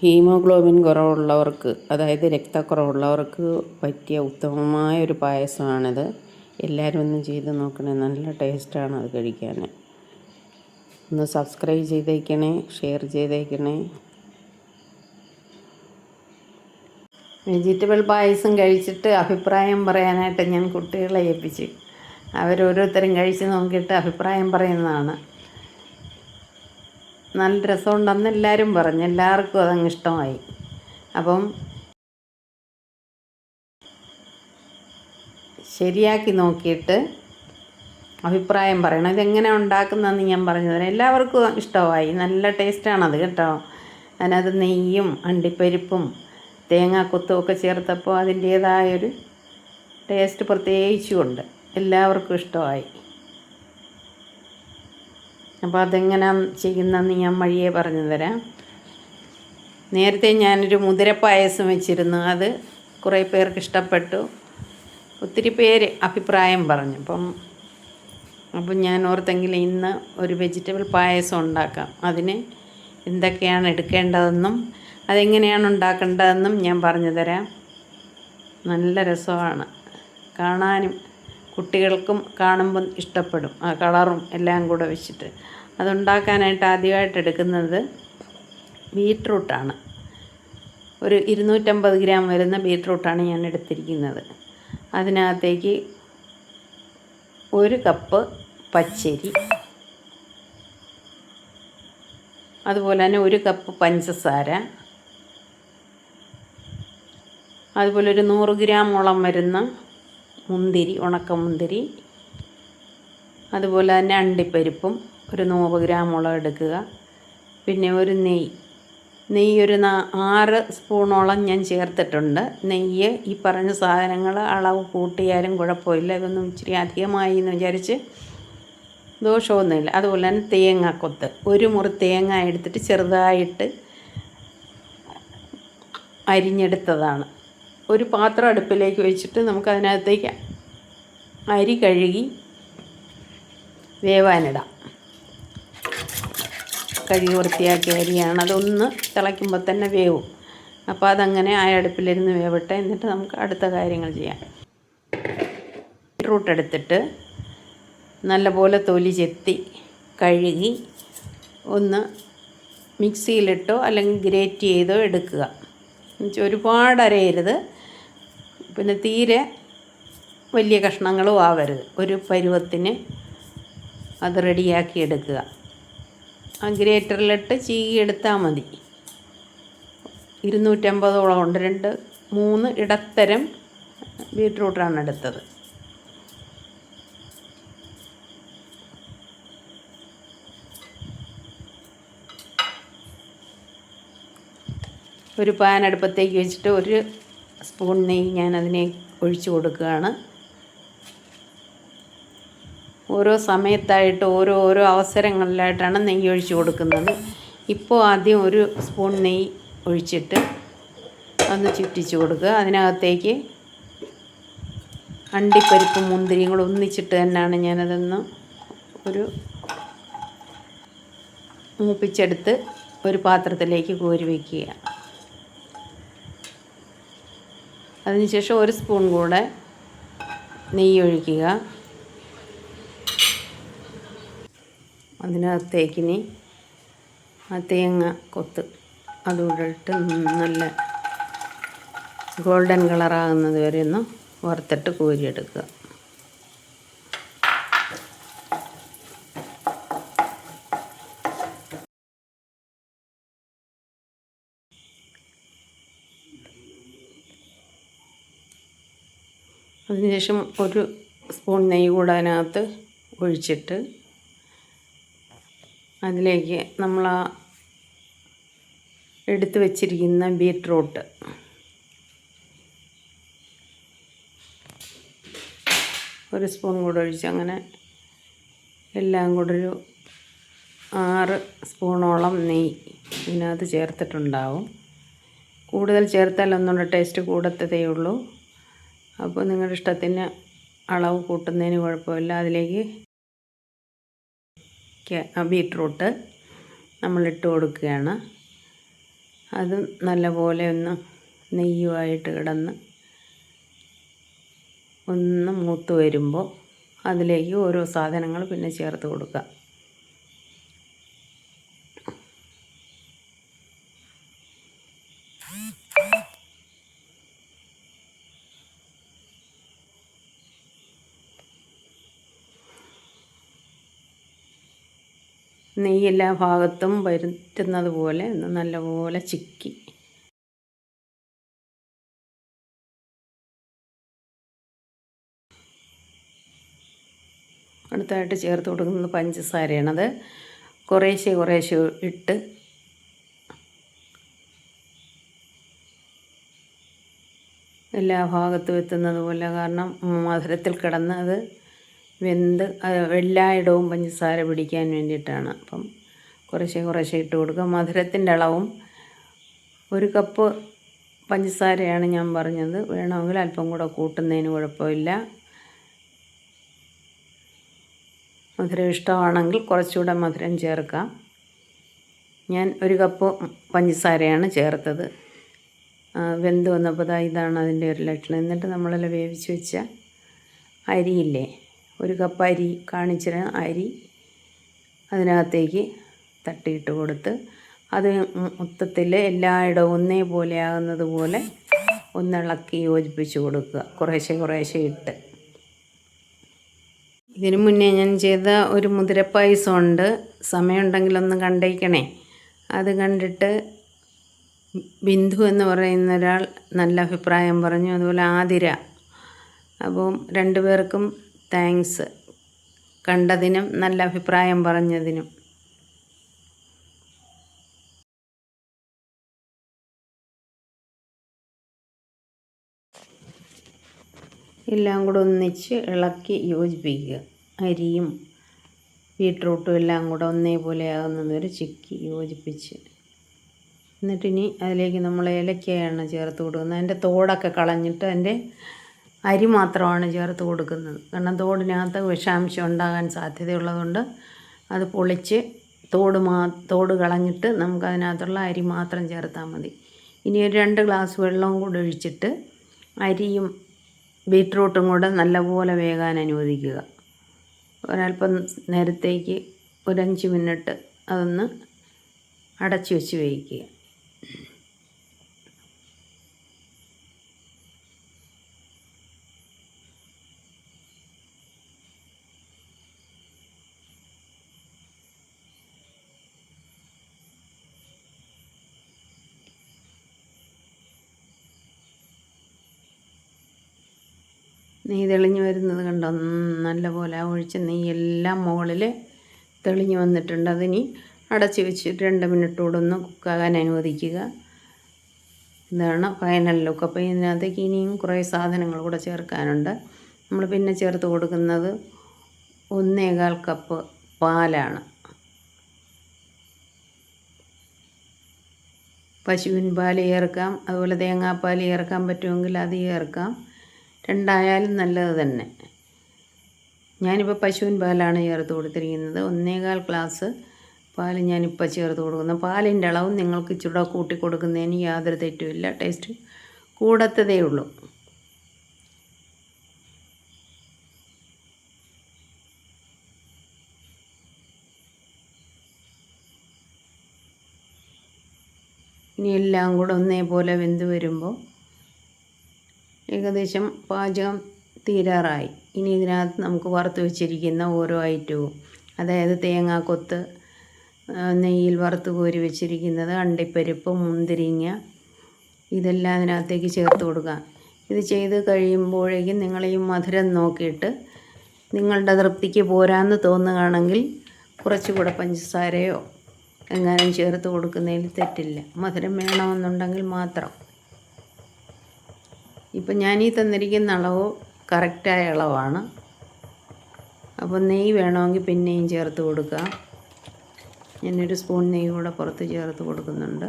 Haemoglobin കുറവുള്ളവർക്ക്, അതായത് രക്തക്കുറവുള്ളവർക്ക് പറ്റിയ ഉത്തമമായ ഒരു പായസമാണിത്. എല്ലാവരും ഒന്ന് ചെയ്ത് നോക്കണേ, നല്ല ടേസ്റ്റാണ് അത് കഴിക്കാൻ. ഒന്ന് സബ്സ്ക്രൈബ് ചെയ്തേക്കണേ, ഷെയർ ചെയ്തേക്കണേ. വെജിറ്റബിൾ പായസം കഴിച്ചിട്ട് അഭിപ്രായം പറയാനായിട്ട് ഞാൻ കുട്ടികളെ ഏൽപ്പിച്ച്, അവരോരോരുത്തരും കഴിച്ച് നോക്കിയിട്ട് അഭിപ്രായം പറയുന്നതാണ്. നല്ല രസമുണ്ടെന്ന് എല്ലാവരും പറഞ്ഞു, എല്ലാവർക്കും അതങ്ങ് ഇഷ്ടമായി. അപ്പം ശരിയാക്കി നോക്കിയിട്ട് അഭിപ്രായം പറയണം. ഇതെങ്ങനെ ഉണ്ടാക്കുന്നതെന്ന് ഞാൻ പറഞ്ഞു തരാം. എല്ലാവർക്കും ഇഷ്ടമായി, നല്ല ടേസ്റ്റാണത് കേട്ടോ. അതിനകത്ത് നെയ്യും അണ്ടിപ്പരിപ്പും തേങ്ങാക്കൊത്തും ഒക്കെ ചേർത്തപ്പോൾ അതിൻ്റേതായൊരു ടേസ്റ്റ് പ്രത്യേകിച്ചുമുണ്ട്. എല്ലാവർക്കും ഇഷ്ടമായി. അപ്പോൾ അതെങ്ങനെയാണ് ചെയ്യുന്നതെന്ന് ഞാൻ വഴിയേ പറഞ്ഞു തരാം. നേരത്തെ ഞാനൊരു മുതിരപ്പായസം വെച്ചിരുന്നു, അത് കുറേ പേർക്ക് ഇഷ്ടപ്പെട്ടു. ഒത്തിരി പേര് അഭിപ്രായം പറഞ്ഞു. അപ്പം ഞാൻ ഓർത്തെങ്കിൽ ഇന്ന് ഒരു വെജിറ്റബിൾ പായസം ഉണ്ടാക്കാം. അതിന് എന്തൊക്കെയാണ് എടുക്കേണ്ടതെന്നും അതെങ്ങനെയാണ് ഉണ്ടാക്കേണ്ടതെന്നും ഞാൻ പറഞ്ഞു തരാം. നല്ല രസമാണ് കാണാനും, കുട്ടികൾക്കും കാണുമ്പം ഇഷ്ടപ്പെടും. ആ കളറും എല്ലാം കൂടെ വെച്ചിട്ട് അതുണ്ടാക്കാനായിട്ട് ആദ്യമായിട്ട് എടുക്കുന്നത് ബീറ്റ്റൂട്ടാണ്. ഒരു 250 ഗ്രാം വരുന്ന ബീറ്റ്റൂട്ടാണ് ഞാൻ എടുത്തിരിക്കുന്നത്. അതിനകത്തേക്ക് 1 കപ്പ് പച്ചരി, അതുപോലെ തന്നെ 1 കപ്പ് പഞ്ചസാര, അതുപോലെ ഒരു 100 ഗ്രാമോളം വരുന്ന മുന്തിരി, ഉണക്കമുന്തിരി, അതുപോലെ തന്നെ അണ്ടിപ്പരിപ്പും ഒരു 100 ഗ്രാമോളം എടുക്കുക. പിന്നെ ഒരു നെയ്യ് ഒരു 6 സ്പൂണോളം ഞാൻ ചേർത്തിട്ടുണ്ട്. നെയ്യ് ഈ പറഞ്ഞ സാധനങ്ങൾ അളവ് കൂട്ടിയാലും കുഴപ്പമില്ല. ഇതൊന്നും ഇച്ചിരി അധികമായി എന്ന് വിചാരിച്ച് ദോഷമൊന്നുമില്ല. അതുപോലെ തന്നെ തേങ്ങാക്കൊത്ത്, 1 മുറി തേങ്ങ എടുത്തിട്ട് ചെറുതായിട്ട് അരിഞ്ഞെടുത്തതാണ്. ഒരു പാത്രം അടുപ്പിലേക്ക് വെച്ചിട്ട് നമുക്കതിനകത്തേക്ക് അരി കഴുകി വേവാനിടാം. കഴുകി വൃത്തിയാക്കിയ അരിയാണ്, അതൊന്ന് തിളയ്ക്കുമ്പോൾ തന്നെ വേവും. അപ്പോൾ അതങ്ങനെ ആ അടുപ്പിലിരുന്ന് വേവട്ടെ. എന്നിട്ട് നമുക്ക് അടുത്ത കാര്യങ്ങൾ ചെയ്യാം. ബീറ്റ്റൂട്ട് എടുത്തിട്ട് നല്ലപോലെ തൊലി ചെത്തി കഴുകി ഒന്ന് മിക്സിയിലിട്ടോ അല്ലെങ്കിൽ ഗ്രേറ്റ് ചെയ്തോ എടുക്കുക. ഒരുപാട് അരയരുത്, പിന്നെ തീരെ വലിയ കഷ്ണങ്ങളും ആവരുത്. ഒരു പരുവത്തിന് അത് റെഡിയാക്കി എടുക്കുക. ആ ഗ്രേറ്ററിലിട്ട് ചീകിയെടുത്താൽ മതി. 250ഓളം ഉണ്ട്. 3 ഇടത്തരം ബീറ്റ്റൂട്ടാണ് എടുത്തത്. ഒരു പാൻ അടുപ്പത്തേക്ക് വെച്ചിട്ട് 1 സ്പൂൺ നെയ്യ് ഞാൻ അതിനെ ഒഴിച്ച് കൊടുക്കുകയാണ്. ഓരോ സമയത്തായിട്ട് ഓരോ അവസരങ്ങളിലായിട്ടാണ് നെയ്യ് ഒഴിച്ച് കൊടുക്കുന്നത്. ഇപ്പോൾ ആദ്യം 1 സ്പൂൺ നെയ്യ് ഒഴിച്ചിട്ട് ഒന്ന് ചുറ്റിച്ച് കൊടുക്കുക. അതിനകത്തേക്ക് അണ്ടിപ്പരിപ്പും മുന്തിരിയും കൂടെ ഒന്നിച്ചിട്ട് തന്നെയാണ് ഞാനതൊന്ന് മൂപ്പിച്ചെടുത്ത് ഒരു പാത്രത്തിലേക്ക് കോരി വയ്ക്കുക. അതിനുശേഷം 1 സ്പൂൺ കൂടെ നെയ്യ് ഒഴിക്കുക. അതിനകത്തേക്കിനി ആ തേങ്ങ കൊത്ത് അതുകൂടെ ഇട്ട് നല്ല ഗോൾഡൻ കളറാകുന്നത് വരെ ഒന്ന് വറുത്തിട്ട് കോരിയെടുക്കുക. അതിനുശേഷം 1 സ്പൂൺ നെയ്യ് കൂടെ അതിനകത്ത് ഒഴിച്ചിട്ട് അതിലേക്ക് നമ്മൾ എടുത്ത് വച്ചിരിക്കുന്ന ബീറ്റ്റൂട്ട് ഒരു സ്പൂൺ കൂടെ ഒഴിച്ച് അങ്ങനെ എല്ലാം കൂടെ ഒരു 6 സ്പൂണോളം നെയ്യ് ഇതിനകത്ത് ചേർത്തിട്ടുണ്ടാവും. കൂടുതൽ ചേർത്താൽ ഒന്നുകൂടെ ടേസ്റ്റ് കൂടത്തതേ ഉള്ളൂ. അപ്പോൾ നിങ്ങളുടെ ഇഷ്ടത്തിന് അളവ് കൂട്ടുന്നതിന് കുഴപ്പമില്ല. അതിലേക്ക് ബീറ്റ്റൂട്ട് നമ്മളിട്ട് കൊടുക്കുകയാണ്. അതും നല്ലപോലെ ഒന്ന് നെയ്യുമായിട്ട് കിടന്ന് ഒന്ന് മൂത്ത് വരുമ്പോൾ അതിലേക്ക് ഓരോ സാധനങ്ങൾ പിന്നെ ചേർത്ത് കൊടുക്കുക. നെയ്യ് എല്ലാ ഭാഗത്തും വരുത്തുന്നത് പോലെ ഒന്ന് നല്ലപോലെ ചിക്കി അടുത്തായിട്ട് ചേർത്ത് കൊടുക്കുന്നത് പഞ്ചസാരയാണത്. കുറേശ്ശെ കുറേശ്ശെ ഇട്ട് എല്ലാ ഭാഗത്തും എത്തുന്നത് പോലെ, കാരണം മധുരത്തിൽ കിടന്ന് അത് വെന്ത് എല്ലായിടവും പഞ്ചസാര പിടിക്കാൻ വേണ്ടിയിട്ടാണ്. അപ്പം കുറേശ്ശെ കുറേശ്ശെ ഇട്ട് കൊടുക്കുക. മധുരത്തിൻ്റെ അളവും 1 കപ്പ് പഞ്ചസാരയാണ് ഞാൻ പറഞ്ഞത്. വേണമെങ്കിൽ അല്പം കൂടെ കൂട്ടുന്നതിന് കുഴപ്പമില്ല. മധുരം ഇഷ്ടമാണെങ്കിൽ കുറച്ചുകൂടെ മധുരം ചേർക്കാം. ഞാൻ 1 കപ്പ് പഞ്ചസാരയാണ് ചേർത്തത്. വെന്ത് വന്നപ്പോൾ ഇതാണ് അതിൻ്റെ ഒരു ലക്ഷണം. എന്നിട്ട് നമ്മളെല്ലാം വേവിച്ച് വെച്ച അരിയില്ലേ, 1 കപ്പ് അരി കാണിച്ച അരി അതിനകത്തേക്ക് തട്ടിയിട്ട് കൊടുത്ത് അത് മൊത്തത്തിൽ എല്ലായിടവും ഒന്നേപോലെ ആകുന്നത് പോലെ ഒന്നിളക്കി യോജിപ്പിച്ച് കൊടുക്കുക, കുറേശ്ശെ കുറേശ്ശെ ഇട്ട്. ഇതിനു മുന്നേ ഞാൻ ചെയ്ത ഒരു മുതിരപ്പായസമുണ്ട്, സമയമുണ്ടെങ്കിലൊന്ന് കണ്ടേക്കണേ. അത് കണ്ടിട്ട് ബിന്ദു എന്ന് പറയുന്ന ഒരാൾ നല്ല അഭിപ്രായം പറഞ്ഞു, അതുപോലെ ആതിര. അപ്പം 2 പേർക്കും താങ്ക്സ്, കണ്ടതിനും നല്ല അഭിപ്രായം പറഞ്ഞതിനും. എല്ലാം കൂടെ ഒന്നിച്ച് ഇളക്കി യോജിപ്പിക്കുക. അരിയും ബീട്രൂട്ടും എല്ലാം കൂടെ ഒന്നേപോലെ ആകുന്നത് വരെ ചിക്കി യോജിപ്പിച്ച്. എന്നിട്ടിനി അതിലേക്ക് നമ്മൾ ഏലക്കയാണ് ചേർത്ത് കൊടുക്കുന്നത്. അതിൻ്റെ തോടൊക്കെ കളഞ്ഞിട്ട് അതിൻ്റെ അരി മാത്രമാണ് ചേർത്ത് കൊടുക്കുന്നത്. കാരണം തോടിനകത്ത് വിഷാംശം ഉണ്ടാകാൻ സാധ്യതയുള്ളതുകൊണ്ട് അത് പൊളിച്ച് തോട് കളഞ്ഞിട്ട് നമുക്കതിനകത്തുള്ള അരി മാത്രം ചേർത്താൽ മതി. ഇനി ഒരു 2 ഗ്ലാസ് വെള്ളവും കൂടെ ഒഴിച്ചിട്ട് അരിയും ബീട്രൂട്ടും കൂടെ നല്ലപോലെ വേകാൻ അനുവദിക്കുക. ഒരല്പം നേരത്തേക്ക് ഒരു 5 മിനിറ്റ് അതൊന്ന് അടച്ചു വെച്ച് വേവിക്കുക. നെയ്യ് തെളിഞ്ഞ് വരുന്നത് കണ്ടോ, നല്ലപോലെ ഒഴിച്ച നെയ്യെല്ലാം മുകളിൽ തെളിഞ്ഞ് വന്നിട്ടുണ്ട്. അതിനി അടച്ച് വെച്ചിട്ട് 2 മിനിറ്റ് കൂടെ ഒന്ന് കുക്കാകാൻ അനുവദിക്കുക. ഇതാണ് ഫൈനൽ ലുക്ക്. അപ്പോൾ ഇതിനകത്തേക്ക് ഇനിയും കുറേ സാധനങ്ങൾ കൂടെ ചേർക്കാനുണ്ട്. നമ്മൾ പിന്നെ ചേർത്ത് കൊടുക്കുന്നത് 1.25 കപ്പ് പാലാണ്. പശുവിൻ പാൽ ചേർക്കാം, അതുപോലെ തേങ്ങാപ്പാൽ ചേർക്കാൻ പറ്റുമെങ്കിൽ അത് ചേർക്കാം. 2 ആയാലും നല്ലത് തന്നെ. ഞാനിപ്പോൾ പശുവിൻ പാലാണ് ചേർത്ത് കൊടുത്തിരിക്കുന്നത്. 1.25 ഗ്ലാസ് പാൽ ഞാനിപ്പോൾ ചേർത്ത് കൊടുക്കുന്നു. പാലിൻ്റെ അളവും നിങ്ങൾക്ക് ഇച്ചിരി കൂട്ടി കൊടുക്കുന്നതിന് യാതൊരു തെറ്റുമില്ല, ടേസ്റ്റ് കൂടത്തതേ ഉള്ളൂ. ഇനി എല്ലാം കൂടെ ഒന്നേപോലെ വെന്ത് വരുമ്പോൾ ഏകദേശം പാചകം തീരാറായി. ഇനി ഇതിനകത്ത് നമുക്ക് വറുത്ത് വെച്ചിരിക്കുന്ന ഓരോ ഐറ്റവും, അതായത് തേങ്ങാക്കൊത്ത്, നെയ്യിൽ വറുത്ത് കോരി വെച്ചിരിക്കുന്നത്, അണ്ടിപ്പരിപ്പ്, മുന്തിരിങ്ങ, ഇതെല്ലാം അതിനകത്തേക്ക് ചേർത്ത് കൊടുക്കാം. ഇത് ചെയ്ത് കഴിയുമ്പോഴേക്കും നിങ്ങൾ ഈ മധുരം നോക്കിയിട്ട് നിങ്ങളുടെ തൃപ്തിക്ക് പോരാന്ന് തോന്നുകയാണെങ്കിൽ കുറച്ചുകൂടെ പഞ്ചസാരയോ എങ്ങാനും ചേർത്ത് കൊടുക്കുന്നതിൽ തെറ്റില്ല. മധുരം വേണമെന്നുണ്ടെങ്കിൽ മാത്രം. ഇപ്പം ഞാനീ തന്നിരിക്കുന്ന അളവ് കറക്റ്റായ അളവാണ്. അപ്പോൾ നെയ്യ് വേണമെങ്കിൽ പിന്നെയും ചേർത്ത് കൊടുക്കാം. ഞാനൊരു സ്പൂൺ നെയ്യ് കൂടെ പുറത്ത് ചേർത്ത് കൊടുക്കുന്നുണ്ട്.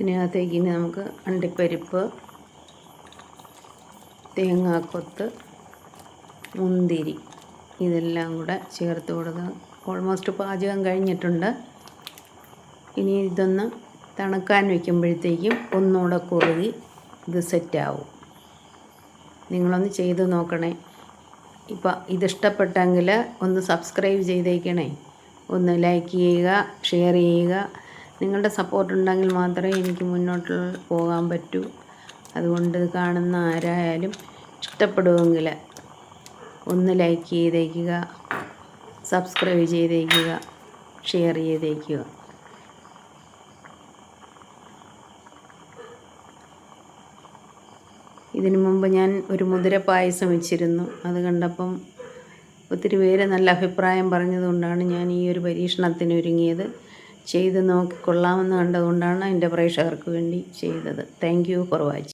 ഇതിനകത്തേക്ക് ഇനി നമുക്ക് അണ്ടിപ്പരിപ്പ്, തേങ്ങാക്കൊത്ത്, മുന്തിരി ഇതെല്ലാം കൂടെ ചേർത്ത് കൊടുക്കുക. ഓൾമോസ്റ്റ് പാചകം കഴിഞ്ഞിട്ടുണ്ട്. ഇനി ഇതൊന്ന് തണുക്കാൻ വയ്ക്കുമ്പോഴത്തേക്കും ഒന്നുകൂടെ കുറുകി ഇത് സെറ്റാവും. നിങ്ങളൊന്ന് ചെയ്ത് നോക്കണേ. ഇപ്പം ഇതിഷ്ടപ്പെട്ടെങ്കിൽ ഒന്ന് സബ്സ്ക്രൈബ് ചെയ്തേക്കണേ, ഒന്ന് ലൈക്ക് ചെയ്യുക, ഷെയർ ചെയ്യുക. നിങ്ങളുടെ സപ്പോർട്ട് ഉണ്ടെങ്കിൽ മാത്രമേ എനിക്ക് മുന്നോട്ട് പോകാൻ പറ്റൂ. അതുകൊണ്ട് കാണുന്ന ആരായാലും ഇഷ്ടപ്പെടുമെങ്കിൽ ഒന്ന് ലൈക്ക് ചെയ്തേക്കുക, സബ്സ്ക്രൈബ് ചെയ്തേക്കുക, ഷെയർ ചെയ്തേക്കുക. ഇതിനു മുമ്പ് ഞാൻ ഒരു മുതിര പായസം വെച്ചിരുന്നു. അത് കണ്ടപ്പം ഒത്തിരി പേര് നല്ല അഭിപ്രായം പറഞ്ഞതുകൊണ്ടാണ് ഞാൻ ഈ ഒരു പരീക്ഷണത്തിന് ഒരുങ്ങിയത്. ചെയ്ത് നോക്കി കൊള്ളാമെന്ന് കണ്ടതുകൊണ്ടാണ് എൻ്റെ പ്രേക്ഷകർക്ക് വേണ്ടി ചെയ്തത്. Thank you for watching.